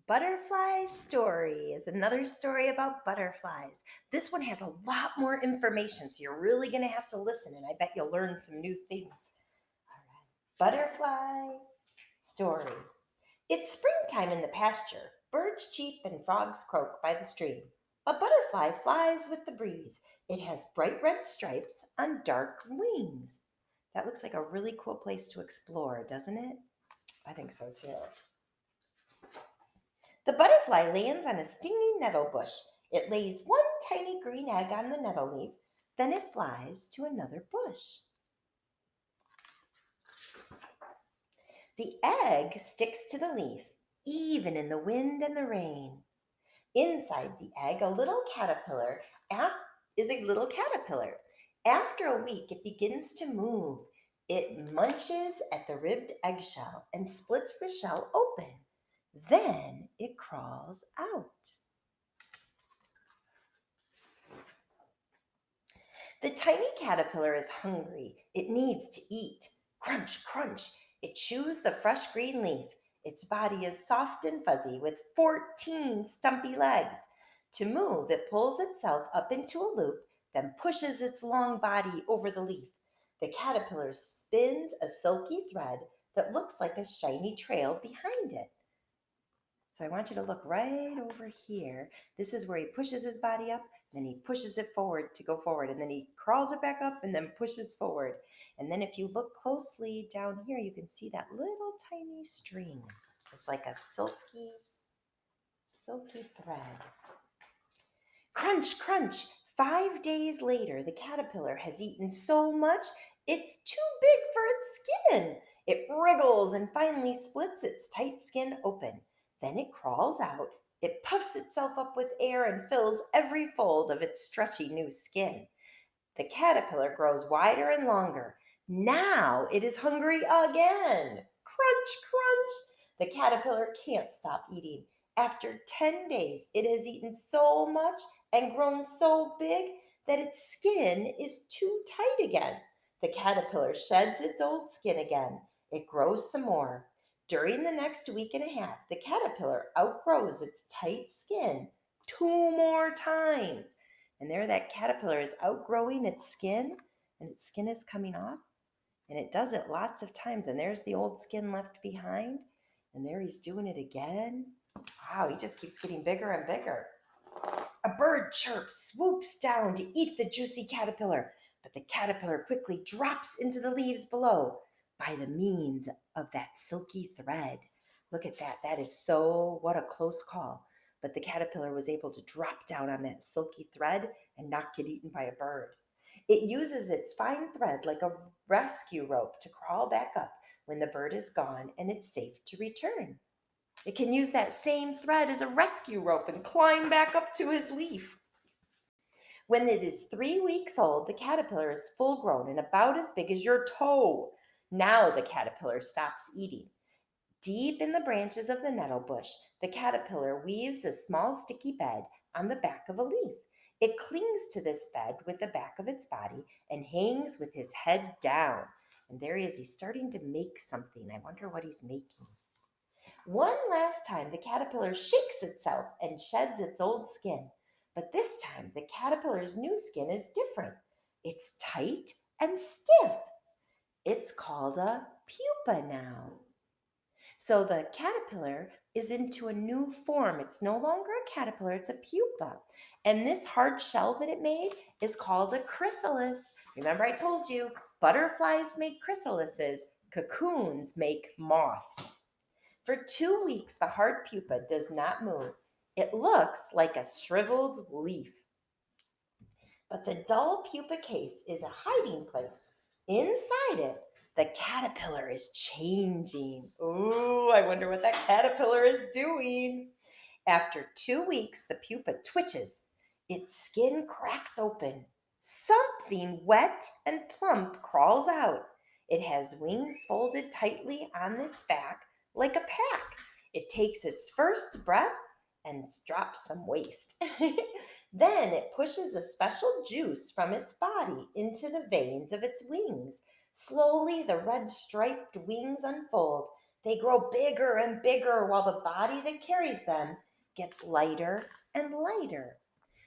Butterfly Story is another story about butterflies. This one has a lot more information, so you're really going to have to listen, and I bet you'll learn some new things. All right. Butterfly Story. It's springtime in the pasture. Birds cheep and frogs croak by the stream. A butterfly flies with the breeze. It has bright red stripes on dark wings. That looks like a really cool place to explore, doesn't it? I think so too. The butterfly lands on a stinging nettle bush. It lays one tiny green egg on the nettle leaf, then it flies to another bush. The egg sticks to the leaf, even in the wind and the rain. Inside the egg, is a little caterpillar. After a week, it begins to move. It munches at the ribbed eggshell and splits the shell open. Then it crawls out. The tiny caterpillar is hungry. It needs to eat. Crunch, crunch. It chews the fresh green leaf. Its body is soft and fuzzy with 14 stumpy legs. To move, it pulls itself up into a loop, then pushes its long body over the leaf. The caterpillar spins a silky thread that looks like a shiny trail behind it. So I want you to look right over here. This is where he pushes his body up, then he pushes it forward to go forward, and then he crawls it back up and then pushes forward. And then if you look closely down here, you can see that little tiny string. It's like a silky thread. Crunch, crunch. 5 days later, the caterpillar has eaten so much it's too big for its skin. It wriggles and finally splits its tight skin open. Then it crawls out. It puffs itself up with air and fills every fold of its stretchy new skin. The caterpillar grows wider and longer. Now it is hungry again. Crunch, crunch. The caterpillar can't stop eating. After 10 days, it has eaten so much and grown so big that its skin is too tight again. The caterpillar sheds its old skin again. It grows some more. During the next week and a half, the caterpillar outgrows its tight skin 2 more times. And there that caterpillar is outgrowing its skin, and its skin is coming off. And it does it lots of times. And there's the old skin left behind. And there he's doing it again. Wow, he just keeps getting bigger and bigger. A bird chirps, swoops down to eat the juicy caterpillar. But the caterpillar quickly drops into the leaves below by the means of that silky thread. Look at that. That is what a close call. But the caterpillar was able to drop down on that silky thread and not get eaten by a bird. It uses its fine thread like a rescue rope to crawl back up when the bird is gone and it's safe to return. It can use that same thread as a rescue rope and climb back up to his leaf. When it is 3 weeks old, the caterpillar is full grown and about as big as your toe. Now the caterpillar stops eating. Deep in the branches of the nettle bush, the caterpillar weaves a small sticky bed on the back of a leaf. It clings to this bed with the back of its body and hangs with his head down. And there he is. He's starting to make something. I wonder what he's making. One last time, the caterpillar shakes itself and sheds its old skin. But this time, the caterpillar's new skin is different. It's tight and stiff. It's called a pupa now. So the caterpillar is into a new form. It's no longer a caterpillar, it's a pupa. And this hard shell that it made is called a chrysalis. Remember, I told you butterflies make chrysalises, cocoons make moths. For 2 weeks, the hard pupa does not move. It looks like a shriveled leaf. But the dull pupa case is a hiding place. Inside it, the caterpillar is changing. Ooh, I wonder what that caterpillar is doing. After 2 weeks, the pupa twitches. Its skin cracks open. Something wet and plump crawls out. It has wings folded tightly on its back like a pack. It takes its first breath and drops some waste. Then it pushes a special juice from its body into the veins of its wings. Slowly, the red striped wings unfold. They grow bigger and bigger while the body that carries them gets lighter and lighter.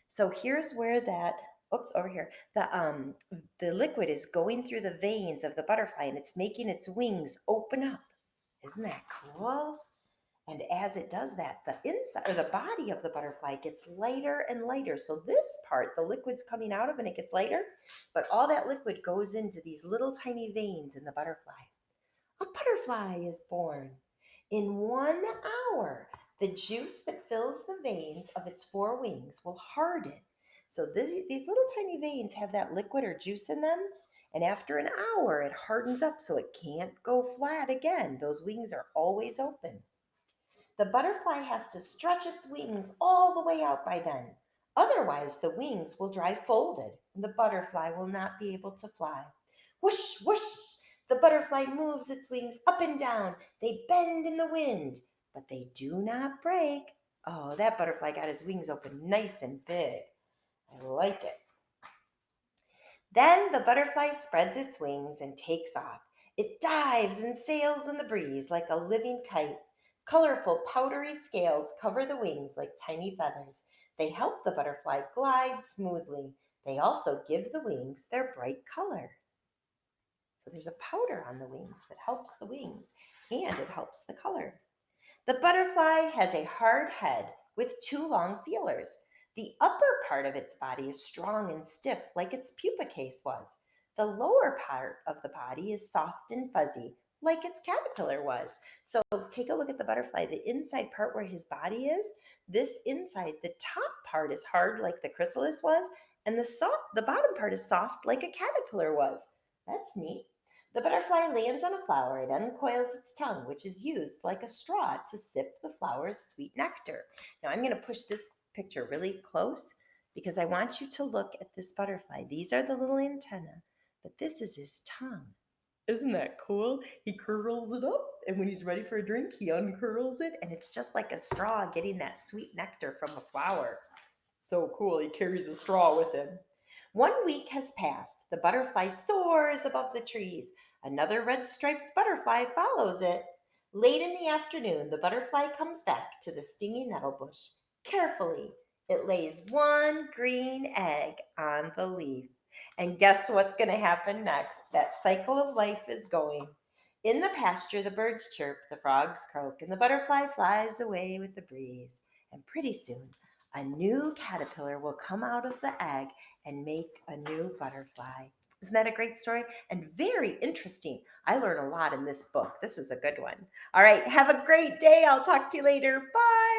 So here's where that, oops, over here, the liquid is going through the veins of the butterfly and it's making its wings open up. Isn't that cool? And as it does that, the inside or the body of the butterfly gets lighter and lighter. So this part, the liquid's coming out of and it gets lighter, but all that liquid goes into these little tiny veins in the butterfly. A butterfly is born. In 1 hour, the juice that fills the veins of its four wings will harden. So these little tiny veins have that liquid or juice in them. And after an hour, it hardens up so it can't go flat again. Those wings are always open. The butterfly has to stretch its wings all the way out by then. Otherwise, the wings will dry folded and the butterfly will not be able to fly. Whoosh, whoosh! The butterfly moves its wings up and down. They bend in the wind, but they do not break. Oh, that butterfly got his wings open nice and big. I like it. Then the butterfly spreads its wings and takes off. It dives and sails in the breeze like a living kite. Colorful, powdery scales cover the wings like tiny feathers. They help the butterfly glide smoothly. They also give the wings their bright color. So there's a powder on the wings that helps the wings and it helps the color. The butterfly has a hard head with two long feelers. The upper part of its body is strong and stiff, like its pupa case was. The lower part of the body is soft and fuzzy, like its caterpillar was. So take a look at the butterfly. The inside part where his body is, this inside, the top part is hard, like the chrysalis was, and the bottom part is soft, like a caterpillar was. That's neat. The butterfly lands on a flower and uncoils its tongue, which is used like a straw to sip the flower's sweet nectar. Now, I'm going to push this picture really close because I want you to look at this butterfly. These are the little antennae, but this is his tongue. Isn't that cool? He curls it up, and when he's ready for a drink, he uncurls it, and it's just like a straw getting that sweet nectar from a flower. So cool, he carries a straw with him. 1 week has passed. The butterfly soars above the trees. Another red striped butterfly follows it. Late in the afternoon, the butterfly comes back to the stinging nettle bush. Carefully, it lays one green egg on the leaf. And guess what's going to happen next? That cycle of life is going. In the pasture, the birds chirp, the frogs croak, and the butterfly flies away with the breeze. And pretty soon, a new caterpillar will come out of the egg and make a new butterfly. Isn't that a great story? And very interesting. I learn a lot in this book. This is a good one. All right, have a great day. I'll talk to you later. Bye.